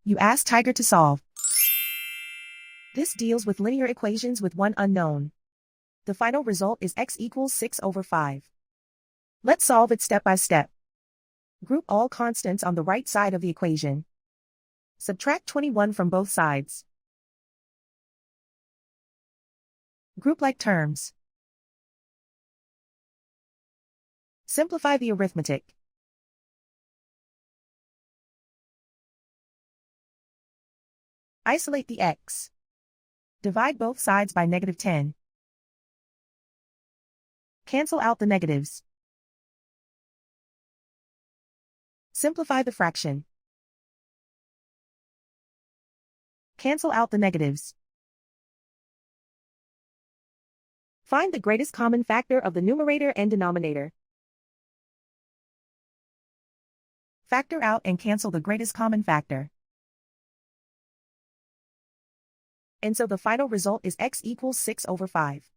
You ask Tiger to solve. This deals with linear equations with one unknown. The final result is x equals 6/5. Let's solve it step by step. Group all constants on the right side of the equation. Subtract 21 from both sides. Group like terms. Simplify the arithmetic. Isolate the x. Divide both sides by -10. Cancel out the negatives. Simplify the fraction. Cancel out the negatives. Find the greatest common factor of the numerator and denominator. Factor out and cancel the greatest common factor. And so the final result is x equals 6/5.